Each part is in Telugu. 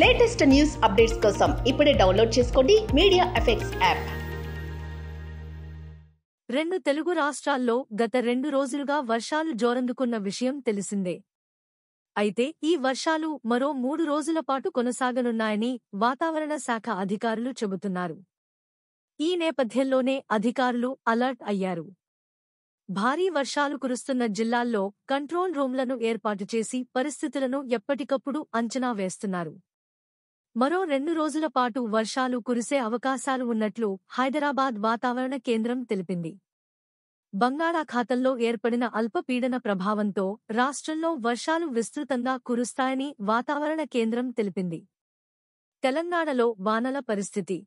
లేటెస్ట్ న్యూస్ అప్డేట్స్ కోసం ఇప్పుడే డౌన్లోడ్ చేసుకోండి మీడియా ఎఫెక్ట్స్ యాప్. 2 తెలుగు రాష్ట్రాల్లో గత 2 రోజులుగా వర్షాలు జోరందుకున్న విషయం తెలిసిందే. అయితే ఈ వర్షాలు మరో 3 రోజుల పాటు కొనసాగనున్నాయని వాతావరణ శాఖ అధికారులు చెబుతున్నారు. ఈ నేపథ్యంలోనే అధికారులు అలర్ట్ అయ్యారు. భారీ వర్షాలు కురుస్తున్న జిల్లాల్లో కంట్రోల్ రూమ్లను ఏర్పాటు చేసి పరిస్థితులను ఎప్పటికప్పుడు అంచనా వేస్తున్నారు. మరో 2 రోజుల పాటు వర్షాలు కురిసే అవకాశాలు ఉన్నట్లు హైదరాబాద్ వాతావరణ కేంద్రం తెలిపింది. బంగాళాఖాతంలో ఏర్పడిన అల్పపీడన ప్రభావంతో రాష్ట్రంలో వర్షాలు విస్తృతంగా కురుస్తాయని వాతావరణ కేంద్రం తెలిపింది. తెలంగాణలో వానల పరిస్థితి.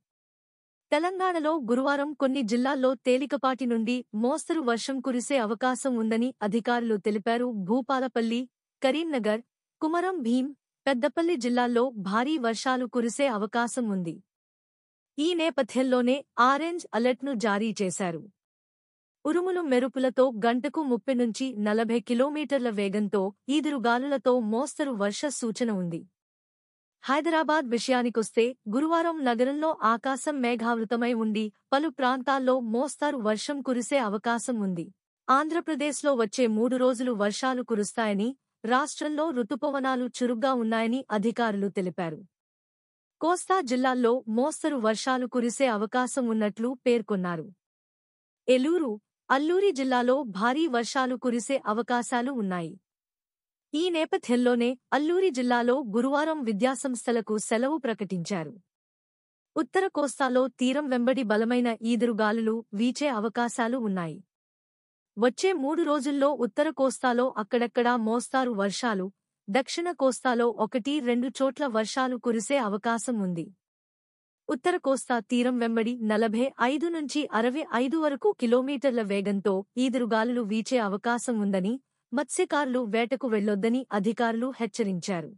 తెలంగాణలో గురువారం కొన్ని జిల్లాల్లో తేలికపాటి నుండి మోస్తరు వర్షం కురిసే అవకాశం ఉందని అధికారులు తెలిపారు. భూపాలపల్లి, కరీంనగర్, కుమరం భీం, పెద్దపల్లి జిల్లాల్లో భారీ వర్షాలు కురిసే అవకాశం ఉంది. ఈ నేపథ్యంలోనే ఆరెంజ్ అలర్ట్ను జారీ చేశారు. ఉరుములు మెరుపులతో గంటకు 30 నుంచి 40 కిలోమీటర్ల వేగంతో ఈదురుగాలులతో మోస్తరు వర్ష సూచన ఉంది. హైదరాబాద్ విషయానికొస్తే గురువారం నగరంలో ఆకాశం మేఘావృతమై ఉండి పలు ప్రాంతాల్లో మోస్తారు వర్షం కురిసే అవకాశం ఉంది. ఆంధ్రప్రదేశ్లో వచ్చే 3 రోజులు వర్షాలు కురుస్తాయని, రాష్ట్రంలో రుతుపవనాలు చురుగ్గా ఉన్నాయని అధికారులు తెలిపారు. కోస్తా జిల్లాల్లో మోస్తరు వర్షాలు కురిసే అవకాశం ఉన్నట్లు పేర్కొన్నారు. ఏలూరు, అల్లూరి జిల్లాలో భారీ వర్షాలు కురిసే అవకాశాలు ఉన్నాయి. ఈ నేపథ్యంలోనే అల్లూరి జిల్లాలో గురువారం విద్యాసంస్థలకు సెలవు ప్రకటించారు. ఉత్తర కోస్తాలో తీరం వెంబడి బలమైన ఈదురుగాలులు వీచే అవకాశాలు ఉన్నాయి. వచ్చే 3 రోజుల్లో ఉత్తర కోస్తాలో అక్కడక్కడా మోస్తారు వర్షాలు, దక్షిణ కోస్తాలో 1-2 చోట్ల వర్షాలు కురిసే అవకాశం ఉంది. ఉత్తర కోస్తా తీరం వెంబడి 45 నుంచి 65 వరకు కిలోమీటర్ల వేగంతో ఈదురుగాలులు వీచే అవకాశం ఉందని, మత్స్యకారులు వేటకు వెళ్లొద్దని అధికారులు హెచ్చరించారు.